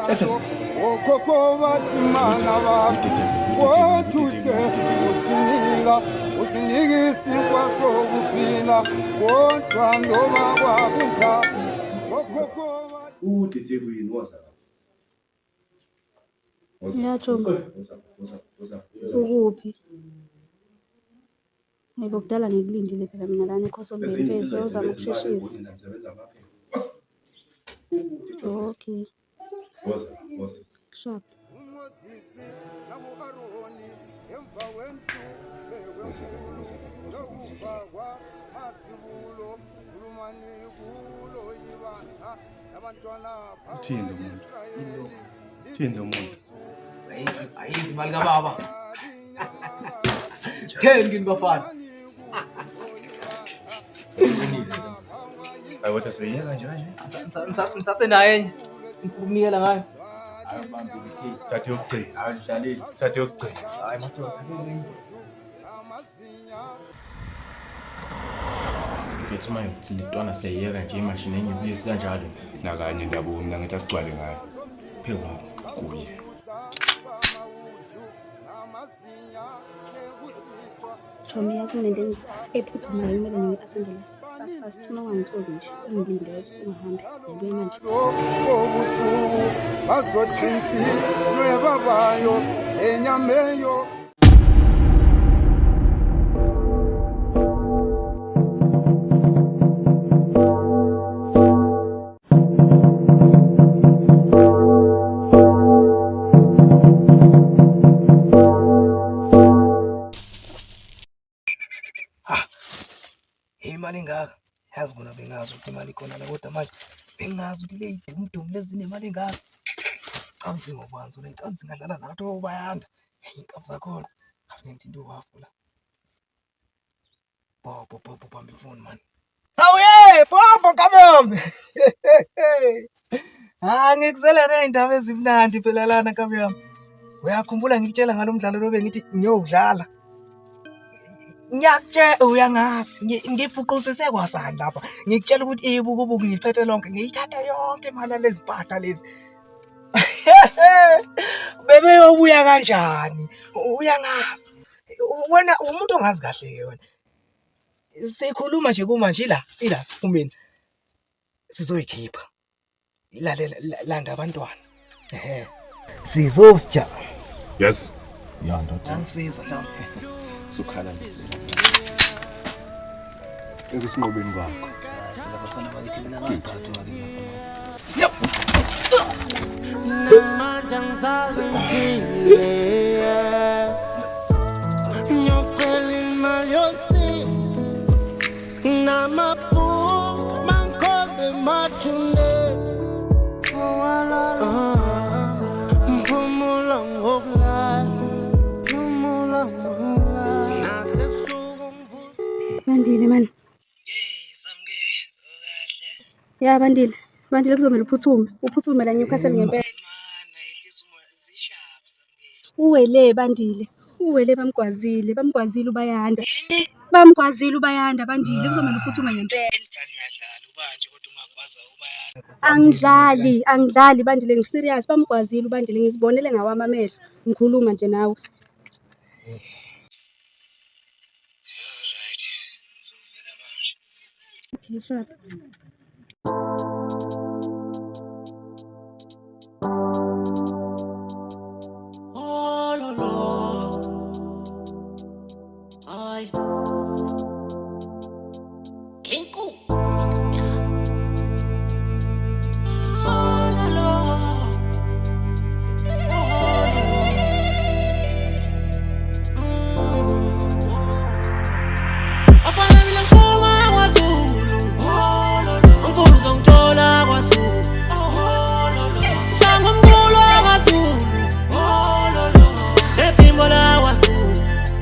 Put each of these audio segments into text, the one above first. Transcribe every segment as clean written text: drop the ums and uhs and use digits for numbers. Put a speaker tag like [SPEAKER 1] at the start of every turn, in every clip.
[SPEAKER 1] okhokho bathimana bakho othuthe usinika isinkwa sokuphila kodwa noma kwakunjani okhokho
[SPEAKER 2] uDethekwini
[SPEAKER 3] Ngiyatsho ukuphi? Yebo kudala ngikulindile phela mina lana ekhosozweni mfethu uzama ukusheshisa. Okay. Sharp.
[SPEAKER 1] uMoses naku-Aroni emva kwendlubekufakwa masibulo khulumani kulo ibandla abantwana
[SPEAKER 2] umuntu
[SPEAKER 4] Ayisi mali kababa. 10 kini bafana.
[SPEAKER 2] kodwa soyenza nje manje
[SPEAKER 4] Ngisasenayo enye. Ukunikela ngayo.
[SPEAKER 2] thathe yokugcina awudlaleli thathe yokugcina
[SPEAKER 4] Hayi madoda.
[SPEAKER 5] Mfethu manje uthi litwana siyeka nje imashini enye ubuyethi kanjalo
[SPEAKER 2] nakanye ndaba mina ngithi asigcwale ngayo
[SPEAKER 5] phela kuye.
[SPEAKER 3] Chomi yazi nento ephuthumayo kumele ngiyi-attendele. Fast uma ungangitholi nje ungilindeze ungahambi ngibuye manje.
[SPEAKER 1] obusuku bazothi imfilwe babayo enyameyo
[SPEAKER 4] Imali engaka? Yazi bona bengazi ukuthi imali ikhona la kodwa manje bengazi ukuthi late umdumo lezine imali engaka. Cansi ngokwanza le cansi ngadlala nathi obayanda. Inkabi zakhona. Afunenthi into wafula. Bobo bamba ifoni man. Awuye, bobo kamyombe. Ngikuzela neindaba ezimnandi phela lana kamyombe. Uyakhumbula ngikutshela ngalomdlalo lo bengithi ngiyodlala. Ngiyakutshela uyangazi ngiphuqusise kwasani lapha ngikutshela ukuthi ibukubuku ngiliphethe lonke ngiyithatha yonke imali lezi mpahla lezi bebe yobuya kanjani uyangazi wena umuntu ongazi kahle ke wena sikhuluma nje kumanje ila kumina sizoyikhipha ilalela landa abantwana sizosija
[SPEAKER 2] yes
[SPEAKER 5] Ndoda
[SPEAKER 4] angisiza mhlawumbe
[SPEAKER 5] sukhala ngisela ekusinqobeni kwakho
[SPEAKER 4] abafana bakithi mina ngaphathwa ke
[SPEAKER 1] Yep.
[SPEAKER 6] Namanja ngizazi ngithini ngiyocela imali yosini namaphuzu mangikhombe mathunde mphumula ngokulala mphumula ngokulala nasebusuku ngivusa
[SPEAKER 3] Bandile man.
[SPEAKER 4] samke okahle
[SPEAKER 3] Ya bandile. Bandile kuzomela uphuthume la Newcastle ngempela.
[SPEAKER 4] mana ehlisa umoya zishap samke
[SPEAKER 3] Uwele bandile. Uwele bamgwazile ubayanda. Bamgwazile ubayanda bandile kuzomela uphuthume ngempela.
[SPEAKER 4] Thani uyadlala ubanje kodwa ungakwazi
[SPEAKER 3] Angidlali bandile ngiserious bamgwazile ubandile ngizibonele ngawami amehlo ngikhuluma nje nawe.
[SPEAKER 4] Alright ngizovela manje
[SPEAKER 3] Okay sharp.
[SPEAKER 6] Oh lo lo, ay, Kinku. Oh lo lo, oh lo lo. Afana mina ngoma kwaZulu. Oh lo lo, ngifuna uzongithola kwaZulu. Oh lo lo, shanga umculo kwaZulu. Oh lo lo, ephimbo la kwaZulu.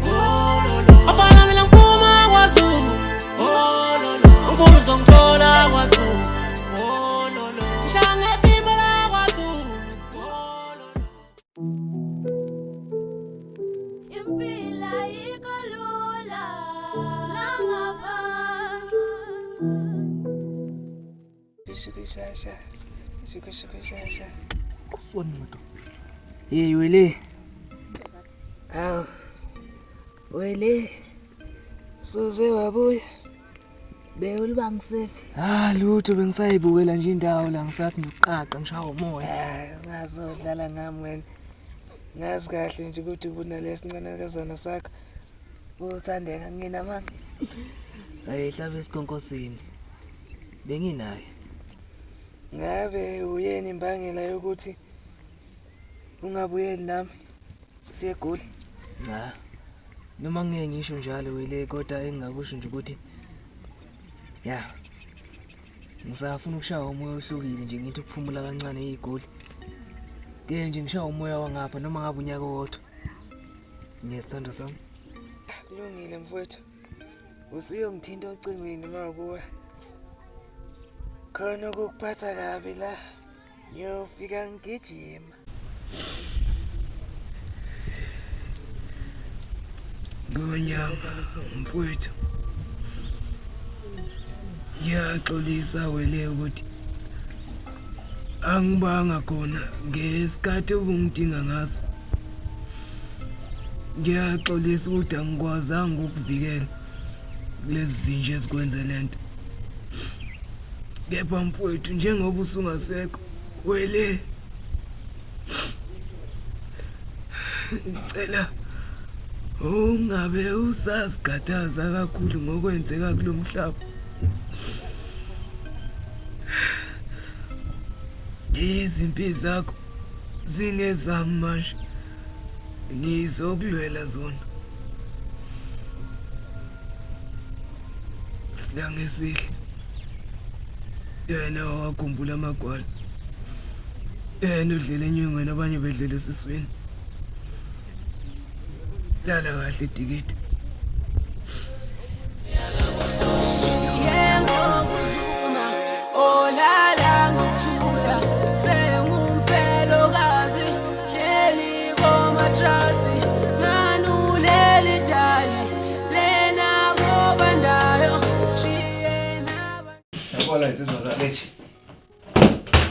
[SPEAKER 6] Oh lo lo, afana mina ngoma kwaZulu. Oh lo lo, ngifuna uzongithola kwaZulu. Oh lo lo, shanga ephimbo la kwaZulu. Oh lo lo.
[SPEAKER 7] Impila ikolula langapha
[SPEAKER 4] Sikwisasa Soni moto. Hey wele. Aw. Wele. Soze wabuya. Bewulibangisefi. Lutho bengisayibukela nje indawo la ngisathi ngiqaqa ngishawa umoya. Ngazodlala ngami wena. Ngazi kahle nje ukuthi ubunalesincane sakho. Uthandeka ngina mama. Ayihlabe isikonkosini. Benginayo. Ngabe uyeni imbangela yokuthi ungabuyeli nami siye eGoli? Cha. Noma ngeke ngisho njalo wele kodwa engingakusho nje ukuthi ngisafuna ukushaya umoya ohlukile nje ngithi ukuphumula kancane eGoli. Ke nje ngishaya umoya wangapha noma ngabe unyaka wodwa. Ngesithando sami. Kulungile mfowethu. Usuyongithinta ocingweni makuwe. Khona ukuphatha kabi la. Ngiyofika ngigijima. Ngonyama mfowethu. Ngiyaxolisa wele ukuthi angibanga khona ngesikhathi ubungidinga ngaso. Ngiyaxolisa ukuthi angikwazanga ukuvikela lezi zinje ezikwenze lento. Kepha mfowethu njengoba usungasekho wele ngicela ungabe usasigataza kakhulu ngokwenzeka kulomhlaba. Izimpi zakho zingezami manje. Ngizokulwela zona. Silange esihle. Yena wakhumbula amagwala. Yena udlela enyungweni abanye bedlela esiswini. Lala kahle itikiti.
[SPEAKER 6] Olala ngokuthula sengumfelokazi hleli komatrasi nanuleli dali lena kobandayo shiyena.
[SPEAKER 1] Yabona insizwa zalethi.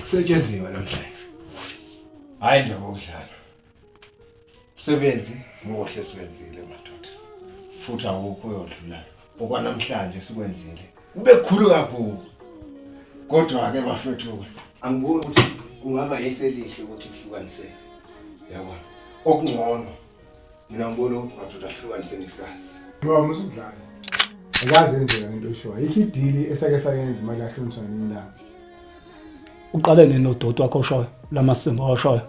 [SPEAKER 1] Setshenziwe namhlanje. Hayi nje ngokudlala. Umsebenzi muhle siwenzile madoda. Futhi awukho uyodlula. Okwanamhlanje sikwenzile. Ube kukhulu kakhulu. Kodwa ke bafethu angiboni ukuthi kungaba yeselihle ukuthi ihlukanise. Yabona. Okungcono. Mina ngibona ukuthi madoda ahlukanise ngesazi.
[SPEAKER 8] Ngoba musudlala. Akaze enzeka into eshoyo. Yikho idili esake sayenza imali ahluniswa nini la.
[SPEAKER 9] Uqalene noDodo wakho oshoyo lamasimba oshoyo.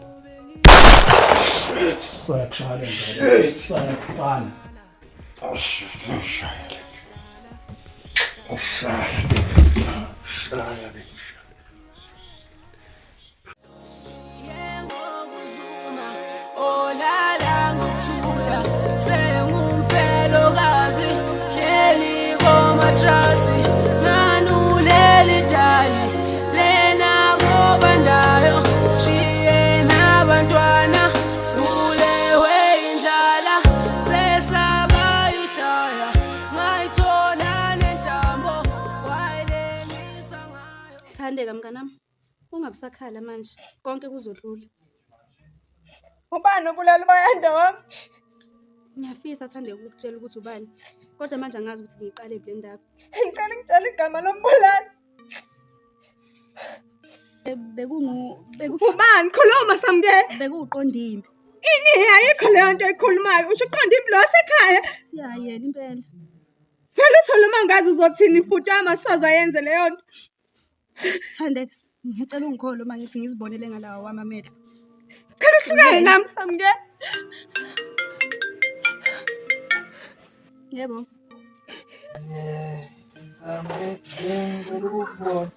[SPEAKER 9] Sayakshaya njalo. Sayafana.
[SPEAKER 1] Ashaya.
[SPEAKER 6] Olala ngokuthula sengumfelokazi hleli komatrasi nanuleli dali lena kobandayo shiyena abantwana sibulewe indlala sesaba ihlaya ngayithola nentambo wayilengisa ngayo.
[SPEAKER 3] Thandeka mnganami. Ungabusakhala manje. Konke kuzodlula.
[SPEAKER 10] Ubani obulala ubayanda wami?
[SPEAKER 3] Ngiyafisa Thandeka ukukutshela ukuthi ubani. Kodwa manje angazi ukuthi ngiqale kule ndaba.
[SPEAKER 10] Ngicela ngitshela igama lombulali. Ubani khuluma Samke?
[SPEAKER 3] Bekuqondimbi.
[SPEAKER 10] Ini ayikho leyo nto ekhulumayo. Usho uqondimbi lo wasekhaya?
[SPEAKER 3] Ya yena impela.
[SPEAKER 10] Vele uthola mangazi uzothini ibhuti amasoza yenze leyo nto.
[SPEAKER 3] Thandeka, ngicela ungikholo mangithi ngizibonele ngalawa wamamehlo.
[SPEAKER 10] Cela uhlukane nami Samke.
[SPEAKER 3] Yebo.
[SPEAKER 4] Samke ngicela ukubona.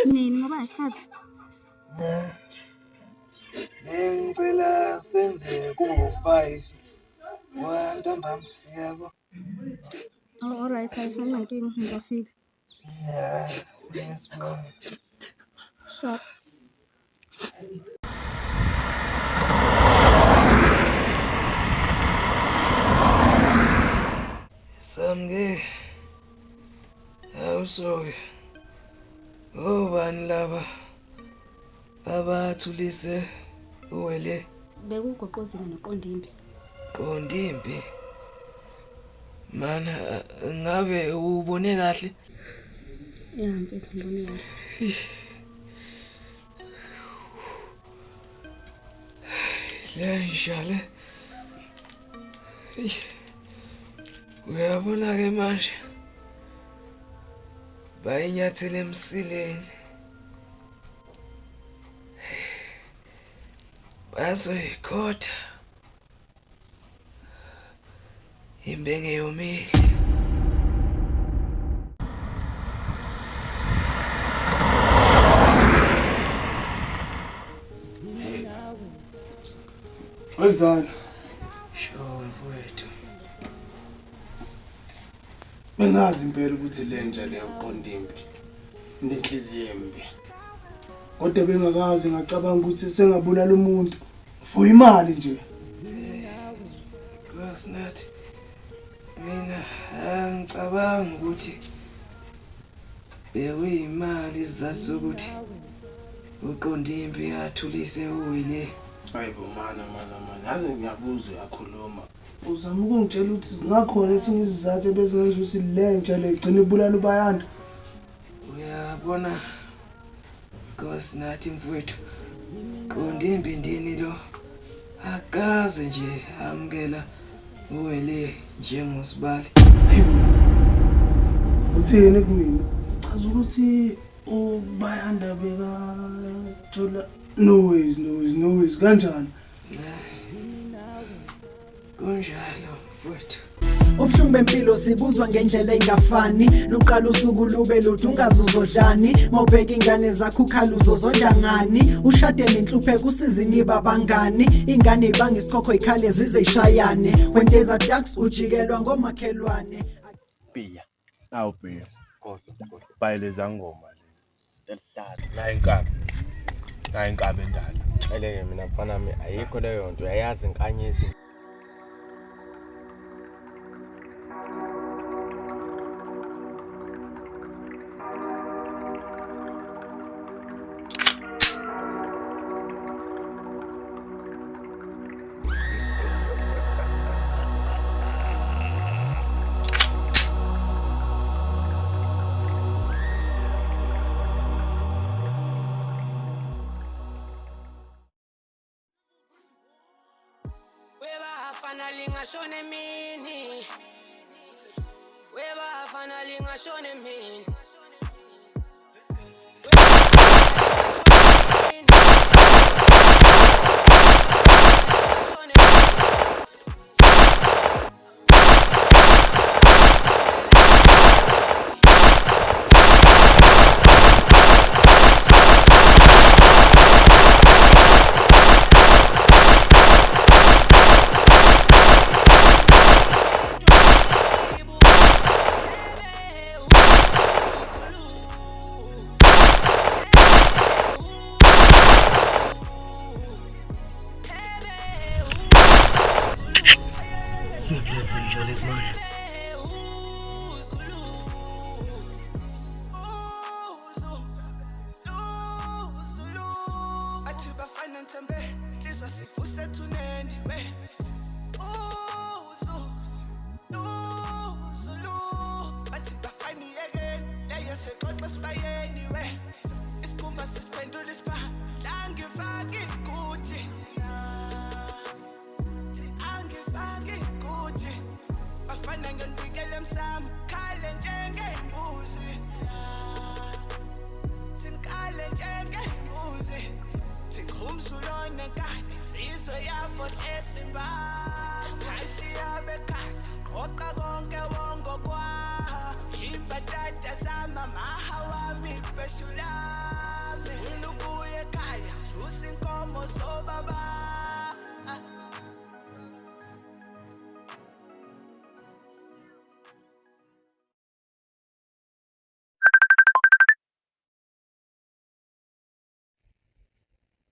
[SPEAKER 3] Nini ngoba isikhathi?
[SPEAKER 4] Ngicela senze ku5. Wantambama yabo.
[SPEAKER 3] Oh all right, ayifuna inkingi ngizofika.
[SPEAKER 4] Yes mama.
[SPEAKER 3] Sure.
[SPEAKER 4] Samke. Awusoke. Obani laba Abathulise uwele
[SPEAKER 3] Bekugoqozile noqondimbi.
[SPEAKER 4] Qondimbi. Mana ngabe ubone kahle?
[SPEAKER 3] Ya mfethu ngibone kahle.
[SPEAKER 4] Lejale. Uyabona ke manje. Bayinyathele emsileni. Bazoyikhotha. Imbenge yomile.
[SPEAKER 8] Wezana.
[SPEAKER 4] Sho mfowethu.
[SPEAKER 8] Bengazi impela ukuthi lenja le uqondimbi nenhliziyo embi. Kodwa bengakazi ngacabanga ukuthi sengabulala umuntu for imali nje.
[SPEAKER 4] Kwasinathi mina angicabanga ukuthi bekuyimali izathu sokuthi uqondimbi athulise uwile.
[SPEAKER 8] Hayibo mana yazi ngiyabuza uyakhuluma. Uzama ukungitshela ukuthi singakhona esinye isizathu besingenza ukuthi lenja le igcine ibulala ubayanda.
[SPEAKER 4] Uyabona Kwasinathi mfowethu Qondimbi ndini lo akaze nje amkela uwele njengosibali.
[SPEAKER 8] Uthini kumina? Chaza ukuthi ubayanda beka thola no ways kanjani?
[SPEAKER 4] Kunjalo mfowethu.
[SPEAKER 11] Ubuhlungu bempilo sibuzwa ngendlela engafani luqala usuku lube luthi ungazuzodlani mawubheka ingane zakho ukhala uzozodla ngani ushade nenhlupheko usizini babangani ingane ibanga isikhokho ikhale zize ishayane when there's a ducks ujikelwa ngomakhelwane
[SPEAKER 2] Pia awu Pia bayile zangoma lehlathi la inkabe endala
[SPEAKER 5] Tshele mina mfana mi ayikho leyo nto uyayazi inkanyezi.
[SPEAKER 6] Lingashone mini weba afana lingashone mini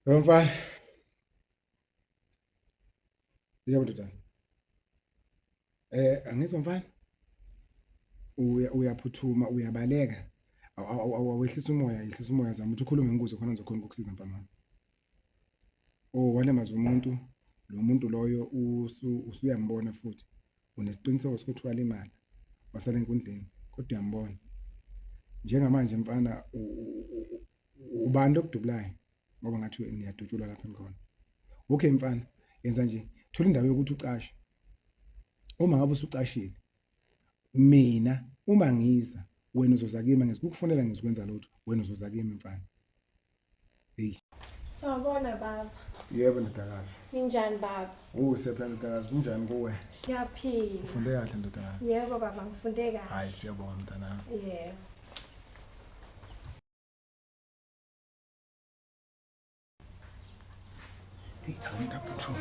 [SPEAKER 8] Mfana. Yebo ndodana. Angizwa mfana. Uyaphuthuma uyabaleka. Awehlisa umoya, yehlisa umoya zama ukuthi ukhulume ngikuze khona ngizokhona ukukusiza mfana.
[SPEAKER 12] Oh walemaza umuntu lo muntu loyo usuyambona futhi unesiqiniseko sokuthi walimala wasala enkundleni kodwa uyambona njengamanje mfana ubani okudubulayo ngoba ngathi niyadutshulwa lapha emkhona. Okay mfana yenza nje thola indawo yokuthi ucashe. Uma ngabe usucashile mina uma ngiza wena uzoza kimi ngizikufunela ngizikwenza lutho wena uzoza kimi mfana. Hey
[SPEAKER 13] Sawubona baba.
[SPEAKER 12] Yebo ndodakazi.
[SPEAKER 13] Ninjani baba?
[SPEAKER 12] Sephela ndodakazi kunjani kuwe?
[SPEAKER 13] Siyaphila.
[SPEAKER 12] Ufunde kahle ndodakazi?
[SPEAKER 13] Yebo baba ngifunde kahle.
[SPEAKER 12] Hayi siyabonga mntanami.
[SPEAKER 13] Yebo.
[SPEAKER 12] Ngicabanga ukuthi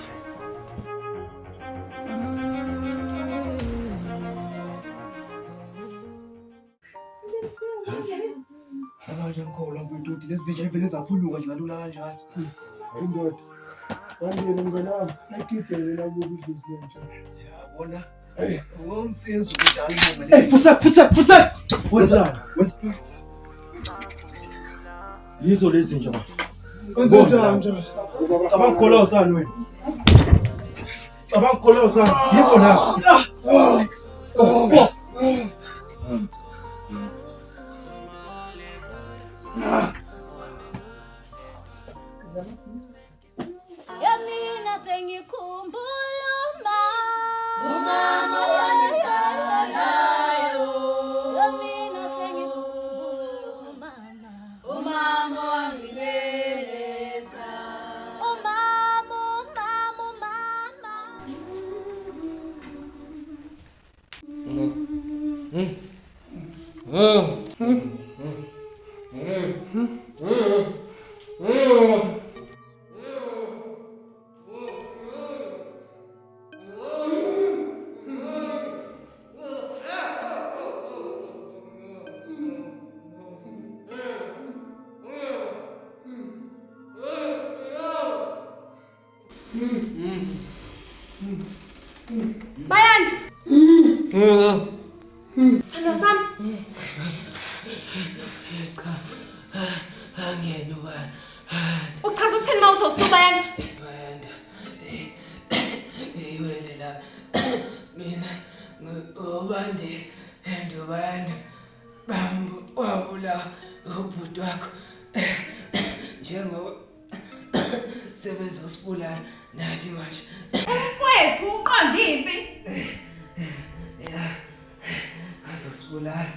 [SPEAKER 4] Abanye ngikholwa mfethu lezi zinja ivele zaphuluka nje kalula kanjani.
[SPEAKER 8] Indoda. Wangena mnganami, nakidele la ukudluza lenja.
[SPEAKER 4] Yabona? Hey, ngomsizi ukujala ngale.
[SPEAKER 8] Hey, fusa. Wenza. Yizo lezi nje manje. Wenza njani? Cabanga golosa wena. Cabanga golosa. Yebo na.
[SPEAKER 7] Yamina sengikhumbula umama wangizalayo. Yamina sengikhumbula umama wangibeletha. Umama.
[SPEAKER 10] Bayanda. Sana sami.
[SPEAKER 4] Angena uba.
[SPEAKER 10] Uchaza ukuthini mawuthi usubayanda?
[SPEAKER 4] Bayanda. Iwele la. Mina ngobandi endobayanda. Bambu wabula ubhuti wakho. Njengoba sebezosibulala nathi manje.
[SPEAKER 10] Mfowethu uqonda impi.
[SPEAKER 4] Azosibulala.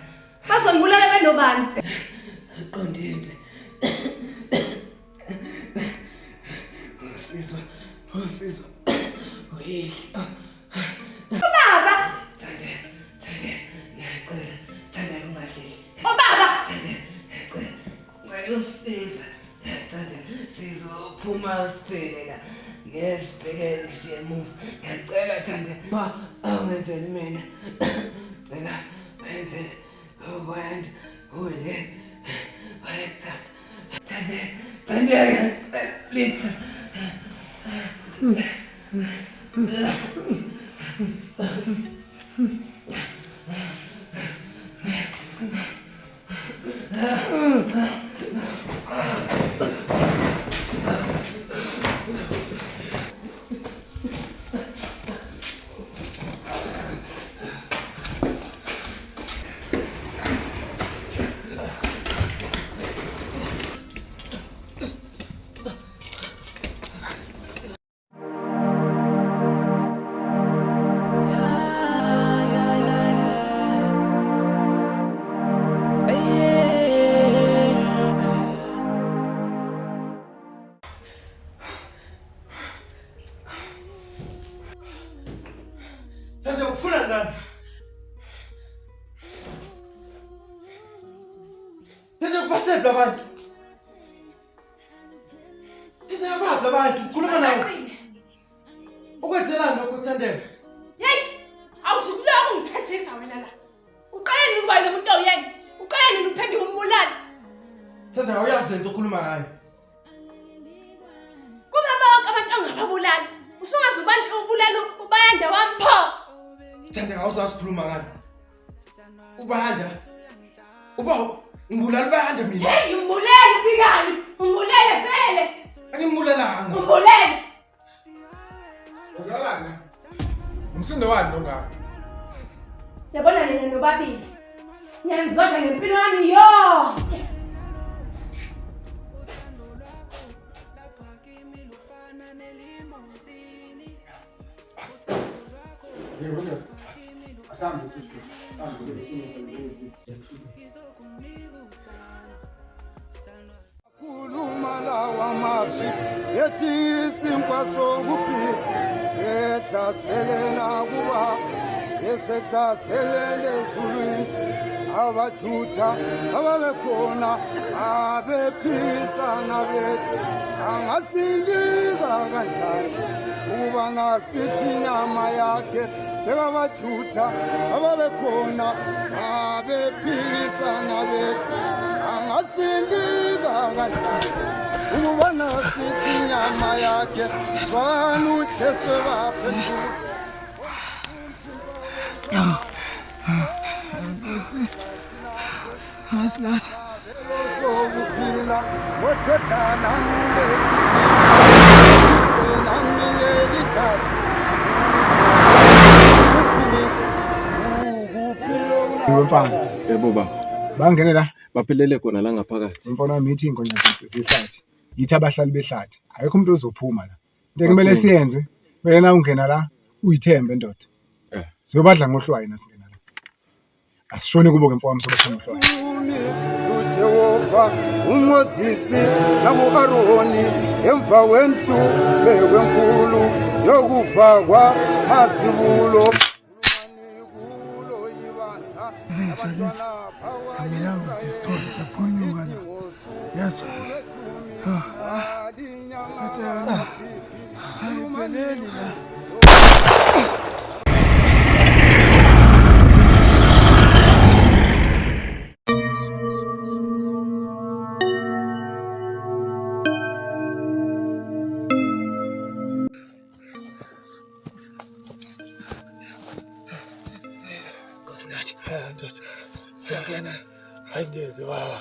[SPEAKER 10] Bazongibulala benobani?
[SPEAKER 4] Uqonda impi. Usizwa. Uyihlo.
[SPEAKER 10] Baba.
[SPEAKER 4] Thande. Ngiyacela. Thande ungadleli.
[SPEAKER 10] Baba.
[SPEAKER 4] Thande. Ngicela usisiza. Thande sizophuma sibheke la. Ngesibheke ngishiye emuva. Ngiyacela Thande. Ma awungenzeli mina. Ngicela wenzele ubayanda ule. Bayekuthanda. Thande please.
[SPEAKER 8] Sanje ufuna nani? Sanje kubasebla abantu. Sanje ababla abantu, ukhuluma nawe. Ukwenzelani lokho Thandeka?
[SPEAKER 10] Hey! Awusukuloko ungithethisa wena la. Uqale ukuba lo muntu oyena. Uqale uphendule umbulali.
[SPEAKER 8] Thandeka uyazi lento okhuluma ngayo.
[SPEAKER 10] Kuba bonke abantu ongababulali. Usungazi abantu ubulala ubayanda wampho.
[SPEAKER 8] Thandeka awusazikhuluma ngani? Ubayanda. Uba ngibulala ubayanda mina.
[SPEAKER 10] Hey, umbulele ubikani. Umbulele vele.
[SPEAKER 12] Angimbulalanga.
[SPEAKER 10] Umbulele.
[SPEAKER 12] Uzalana. Umsindo wani lo ngapha?
[SPEAKER 10] Yabona nina nobabili. Ngiyangizonda ngempilo yami yonke.
[SPEAKER 14] Kulumala wamazi yethi isinkwa sokuphila sedla sivelela kuba esedla sivelele ezulwini abathutha ababekhona abephisana bethu angasilika kanjani ukuba nasithi inyama yakhe bekabathutha ababekhona abephisana bethu angasilika kanjani ukuba nasithi inyama yakhe banutheswe baphenduka.
[SPEAKER 4] Maslad.
[SPEAKER 14] Sokuphila kododala ngileli ngileli
[SPEAKER 12] Mfana.
[SPEAKER 5] Yebo baba.
[SPEAKER 12] Bangene la.
[SPEAKER 5] Baphelele khona la ngaphakathi.
[SPEAKER 12] Umfana wami ithi ingonya zehlathi. Yithi abahlali behlathi. Ayikho umuntu ozophuma la. Into kumele siyenze, kumele na ungena la uyithembe ndoda. Siyobadla ngohlwayi nasingena la. Asishoni kubo ke mfowami soba ngohlwayi.
[SPEAKER 14] uJehova uMoses nakuAroni emva wendlu enkulu yokufakwa mazibulo.
[SPEAKER 8] Mina uzisithole saphunyuka la. Yes. Ayipheleli la. Siyangena. Ayingeke baba.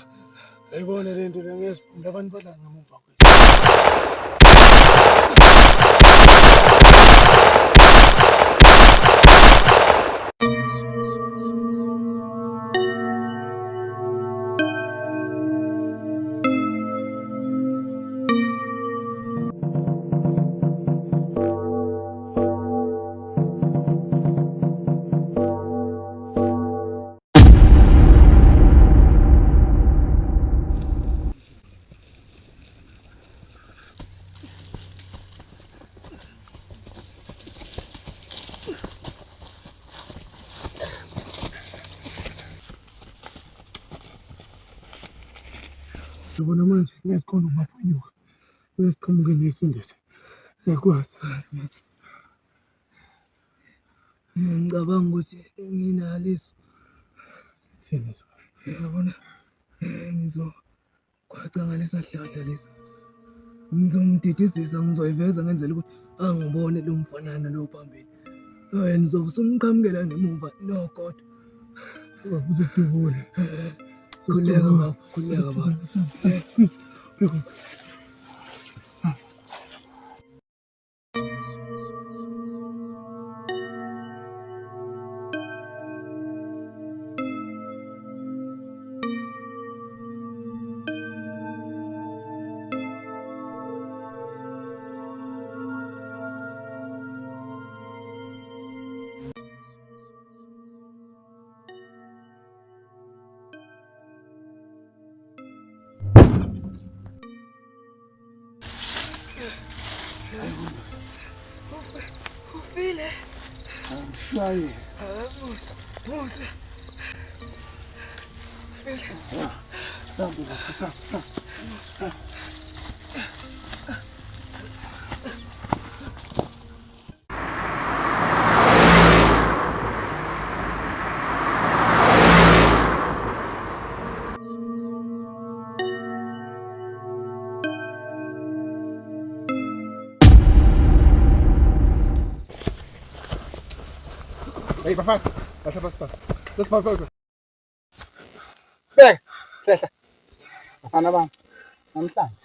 [SPEAKER 8] Ayibone lento ngiyesiphumula abantu badla ngemuva kwethu. Yabona manje ngesikhona ukubaphunyuka. Uyasiqhamuke nesindisi. Ngiyakwazi.
[SPEAKER 4] Ngicabanga ukuthi nginaliso.
[SPEAKER 8] Thini so?
[SPEAKER 4] Yabona ngizokhwaca ngalesa hlahla lesa. Ngizomdidizisa ngizoyiveza ngenzela ukuthi angibone lo mfanana lo phambili. Nizobe sumqhamukela ngemuva nogodo.
[SPEAKER 8] Uzodubula.
[SPEAKER 4] Khuleka baba, khuleka baba.
[SPEAKER 8] Ufile. Amshaye. Musa. Ufile. Sambu la sa.
[SPEAKER 12] Hey, Bafana, lass mal Pause. Bheka, hlehla. Bafana bami, namhlanje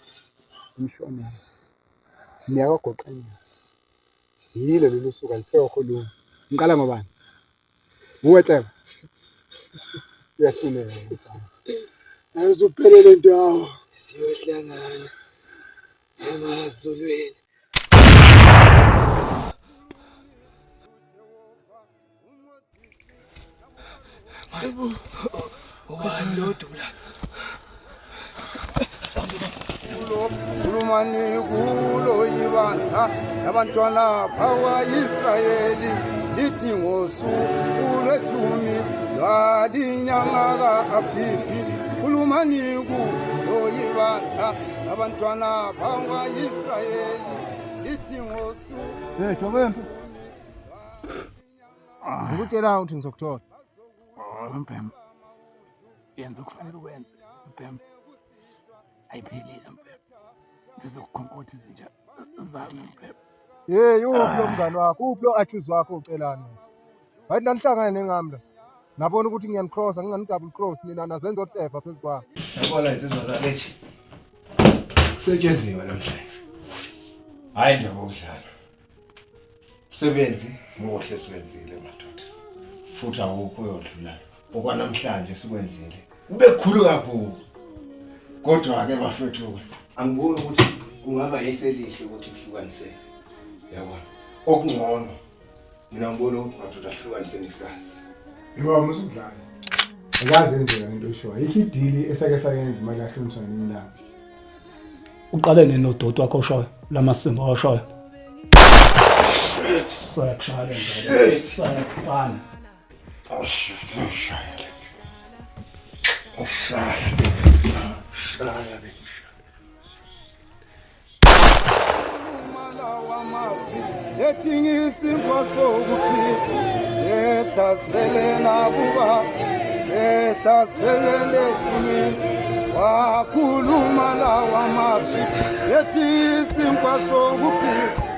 [SPEAKER 12] imshoni. Niyakagoqanya. Yilo lolu suku alisekho lu. Ngiqala ngobani? Uwe Clem. Uyasumela mfana.
[SPEAKER 8] Ayizuphelele ndawo.
[SPEAKER 4] Siyohlangana emazulwini. Hayibo. Owalodula.
[SPEAKER 14] Khulumani kulo ibandla labantwana bakwa-Israyeli lithi ngosuku lweshumi lwalinyanga ka-Abhibhi. Khulumani kulo ibandla labantwana bakwa-Israyeli lithi ngosuku.
[SPEAKER 12] Jobembe. Ngikutshela ukuthi ngizokuthola.
[SPEAKER 15] Mpembe. Yenza okufanele ukwenze. Mpembe. Ayiphelile Mpembe. Sizokukhonkotha izinja zami Mpembe.
[SPEAKER 12] Hey, uphi lo mngani wakho? Uphi lo achuze wakho ucelani? Bathi nanihlangane nengami la. Nabona ukuthi ngiyanicrossa, ngingani double cross nina nazenza ohleva phezulu kwami.
[SPEAKER 1] Yabona insizwa zakithi. Setshenziwe namhlanje. Hayi ndaba ukudlala. Umsebenzi muhle siwenzile madoda. Futhi awukho uyodlula. Okwanamhlanje sikwenzile. Ubekhulu kakhulu. Kodwa ke bafethu angiboni ukuthi kungaba yiselihle ukuthi ihlukaniseke. Yabona. Okungcono. Mina ngibona ukuthi madoda ahlukanise ngisazi.
[SPEAKER 12] Yebo musudlala. Akaze enzeka into eshoyo. Ikho idili esake sayenza imali ahluniswa nini la.
[SPEAKER 9] Uqalene noDodo wakho oshoyo lamasimba oshoyo. Sakushaya njalo. Sakufana.
[SPEAKER 1] Shaya.
[SPEAKER 14] Ethi ngisinkwa sokuphila sehla sifelela kuba sehla sifelele esimini wakhuluma lawa mazwi ethi isinkwa sokuphila.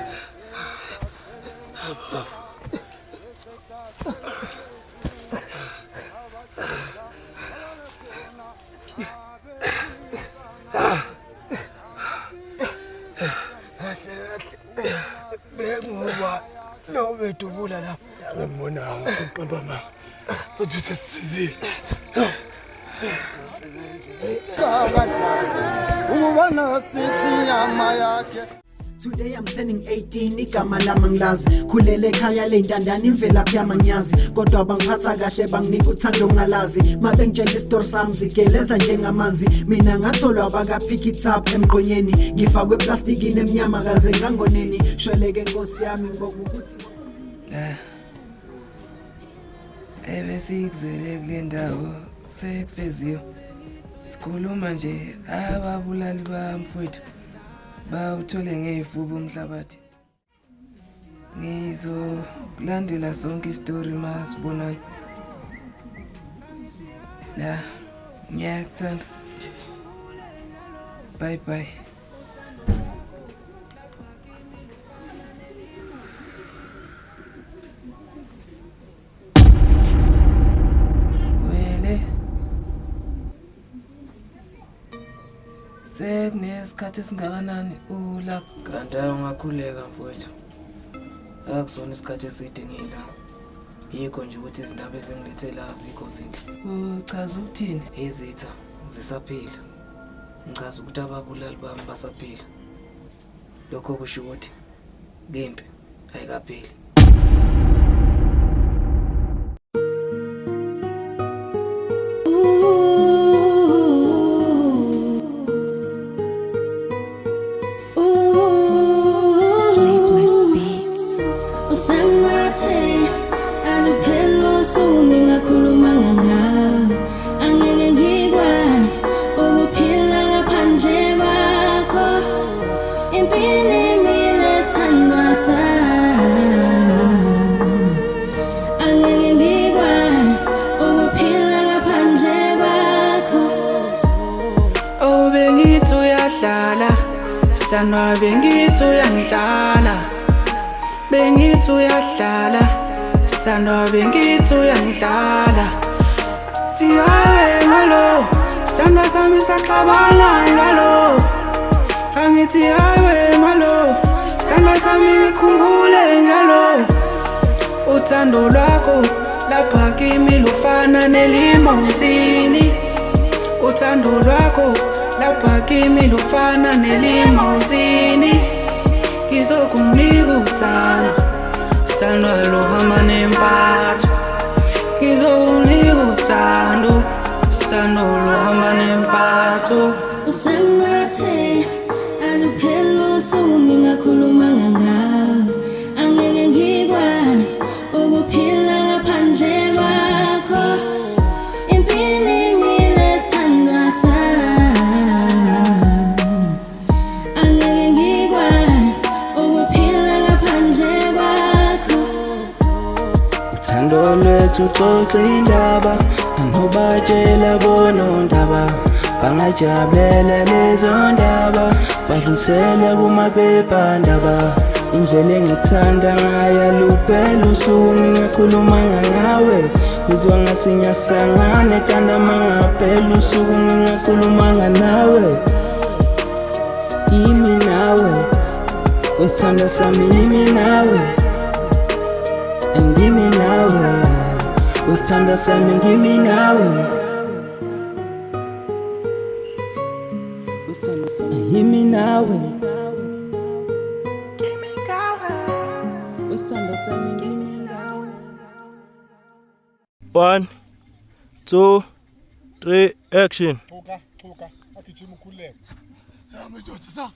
[SPEAKER 8] Bedubula la ngibona uqamba mama uthi sesizile usebenzile
[SPEAKER 14] ukubona sithi nyama yakhe.
[SPEAKER 11] Today I'm turning 18 igama lami ngilazi khulele ekhaya lentandane imvelaphi yamanyazi kodwa bangiphatha kahle banginika uthando ngalazi mabe ngitshela istory sami zigeleza njengamanzi mina ngatholwa baka pick it up emqonyeni ngifakwe eplastikini emnyama kaze ngangoneni shweleke Nkosi yami ngibonga ukuthi
[SPEAKER 4] ebesikuzele kule ndawo sekufeziwe sikhuluma nje ababulali bamfowethu bawuthole ngeyifuba umhlabathi ngizokulandela sonke istory masibonana la ngiyakuthanda bye bye. Sekunesikhathi esingakanani ulapha kanti ungakhuleka mfowethu akusona isikhathi eside ngila yikho nje ukuthi izindaba ezingilethela azikho zinhle uchaza ukuthini izitha zisaphila ngichaza ukuthi ababulali bami basaphila lokho kusho ukuthi ngempi ayikapheli.
[SPEAKER 16] Sithandwa bengithi uyangidlala bengithi uyadlala sithandwa bengithi uyangidlala tiyawe ngalo sithandwa sami saxabana ngalo angithi yawe ngalo ngikhumbule njalo uthando lwakho lapha kimi lufana nelimozini uthando lwakho lapha kimi lufana nelimozini ngizokunika uthando sithando luhamba nempatho ngizokunika uthando sithando luhamba nempatho
[SPEAKER 7] usamathe aluphelo usuku ngingakhuluma ngawe angeke ngikwazi ukuphila ngaphandle kwakho impini mina sithandwa angeke ngikwazi ukuphila ngaphandle kwakho
[SPEAKER 16] uthando lwethu xoxa indaba angobatshela bonondaba bangajabulela lezo ndaba badlulisele kumaphephandaba indlela engithanda ngayo luphela usuku ngingakhuluma ngawe ngizwa ngathi ngiyasangana ethanda mangaphela usuku ngingakhuluma nawe yimi nawe wesithando sami yimi nawe ngimi nawe wesithando sami ngimi nawe yimi nawe wesithando sami ngimi nawe
[SPEAKER 2] 1 2 3 action
[SPEAKER 12] Xuka agijima ukhululeke sihamba George sa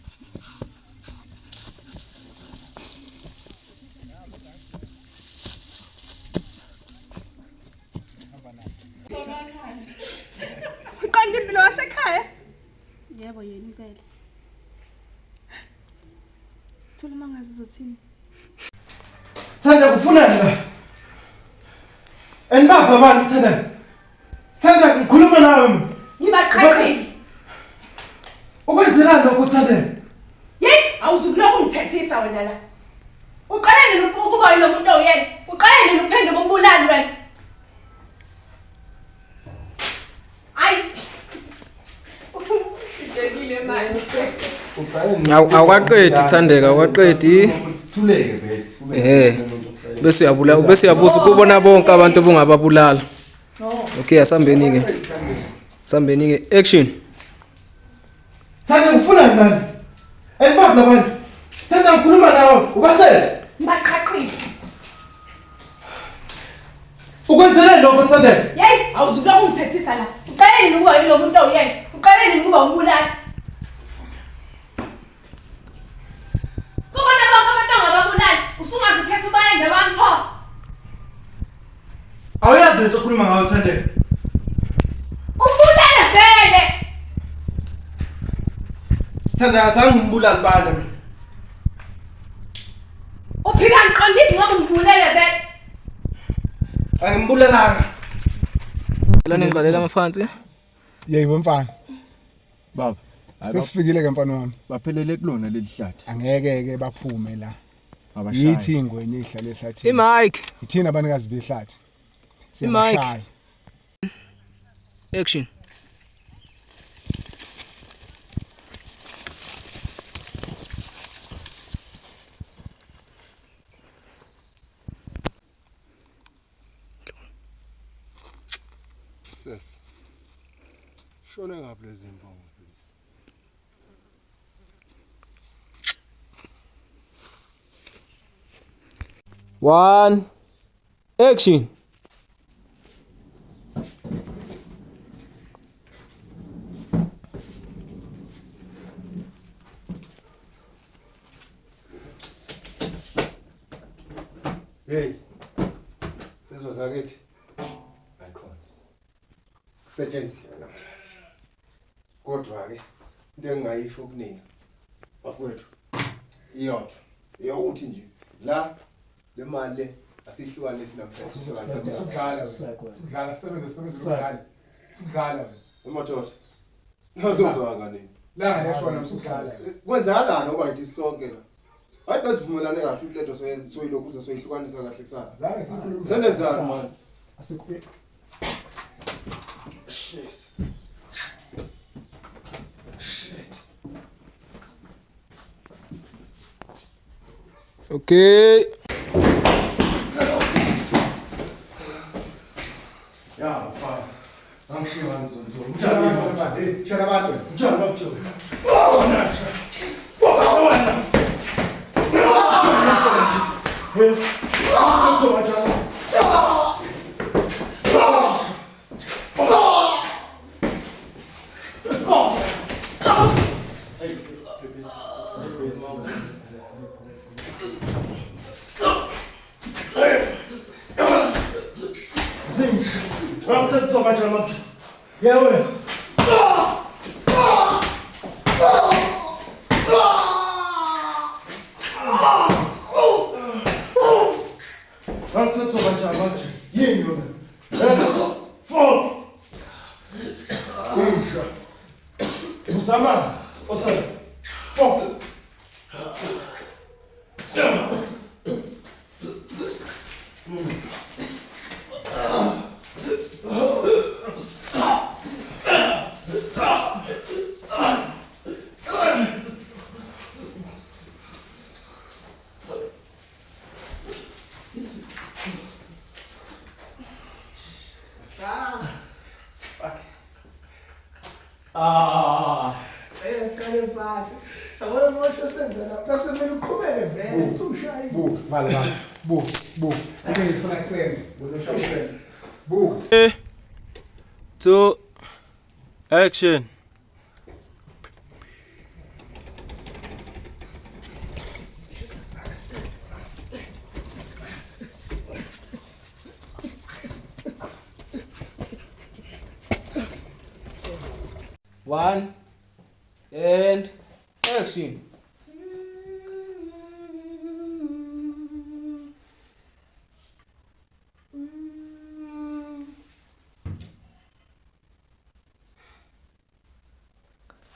[SPEAKER 10] Uqonda impilo wasekhaya?
[SPEAKER 3] Yebo yena impela.
[SPEAKER 10] Thula mangazi uzothini?
[SPEAKER 8] Thanda kufunani la? Enibapha abantu Thanda. Thanda ngikhuluma nawe mina.
[SPEAKER 10] Ngibaqhathile.
[SPEAKER 8] Ukwenzelani lokho Thanda?
[SPEAKER 10] Yey, awuzukuloko ungithethisa wena la. Uqale nini ukuba yilo muntu oyena? Uqale nini uphenduka umbulali wena? Ay. Ngekile manje.
[SPEAKER 4] Awuqaqedi Thandeka awuqaqedi
[SPEAKER 1] Thuleke vele.
[SPEAKER 4] bese uyabuza ukubona bonke abantu bongababulala. Okay asambeni ke action.
[SPEAKER 8] Thanda ngifuna nani? Enibapha labantu. Thanda ngikhuluma nawe ubasele.
[SPEAKER 10] Ngibaqhaqile.
[SPEAKER 8] Ukwenzelani lokho Thanda?
[SPEAKER 10] Yey, awuzukuloko ungithethisa la. Uqale nini ukuba yilo muntu oyena? Uqale nini ukuba umbulali? Kubona bonke abantu ongababulali, usungazi ukhetha ubayenda wami pho.
[SPEAKER 8] Awuyazi lento okhuluma ngayo Thanda?
[SPEAKER 10] Umbulala vele.
[SPEAKER 8] Thanda azange umbulali bani mina.
[SPEAKER 10] Uphika ngiqondile ngoba ngibulele vele.
[SPEAKER 8] Angimbulalanga.
[SPEAKER 4] Lana ngivalela amaphansi.
[SPEAKER 12] Yebo mfana.
[SPEAKER 5] Baba.
[SPEAKER 12] Sesifikile ke mfana wami.
[SPEAKER 5] Baphelele kulona leli hlathi.
[SPEAKER 12] Angeke ke baphume la.
[SPEAKER 5] Abashayi.
[SPEAKER 12] Yithi ingwenye ihlale ehlathini.
[SPEAKER 4] Imike.
[SPEAKER 12] Yithina abanikazi behlathi.
[SPEAKER 4] Imike. Action.
[SPEAKER 1] Shona ngaphi lezi mpongo?
[SPEAKER 4] One. Action.
[SPEAKER 1] Hey. Sizwe sakithi. Ayikhona. Kusetshenziswa namhlanje. Kodwa ke into engayisho kunina. Bafowethu. Iyodwa. Yokuthi nje la le mali le asihlukanisi namhlanje.
[SPEAKER 12] Sidlala sebenze lokudlala. Sidlala.
[SPEAKER 1] Emotoda. Nazonganga nini?
[SPEAKER 12] La ngiyashona msukudlala.
[SPEAKER 1] Kwenzakalani ngoba ngithi sonke la? Hayi besivumelane kahle ukuthi lento soyilokhu uzoyihlukanisa kahle kusasa.
[SPEAKER 12] Zange sikhulume.
[SPEAKER 1] Senzani manje?
[SPEAKER 12] Asikwe.
[SPEAKER 1] Shit.
[SPEAKER 4] Okay.
[SPEAKER 1] Ya, mfana. Angishiya ngizonzo. Mjani mfana? Hey, shara abantu. Mjani bakujo. Wona. Wona. Hey. So manje. Ramthatha manje manje. Yewe. Ramthatha manje manje. Yini yona? Fuck. Usha. Usama. Osana. Fuck.
[SPEAKER 8] Kale phansi. Awona mosho senzela. Bese mina uqhubeke vele usumshayi.
[SPEAKER 12] Bu, vale vale. Bu. Ake ngifuna kusenda. Wena shawusenda. Bu.
[SPEAKER 2] 3 2 action.
[SPEAKER 4] One and action.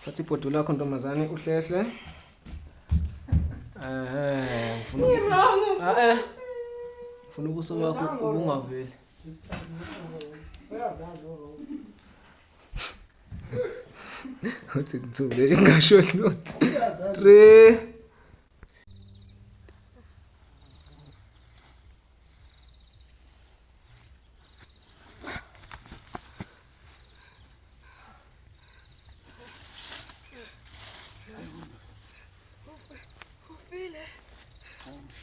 [SPEAKER 4] Thatha ibhodo lakho ntombazane uhlehle. Ngifuna ngifuna ubuso bakho ubungaveli.
[SPEAKER 8] Uyazazi
[SPEAKER 4] Uthi ngithule ngasho lutho. 3
[SPEAKER 8] Ufile.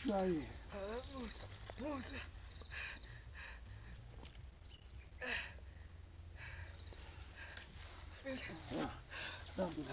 [SPEAKER 8] Shayi. Musa. Ufile. Samba.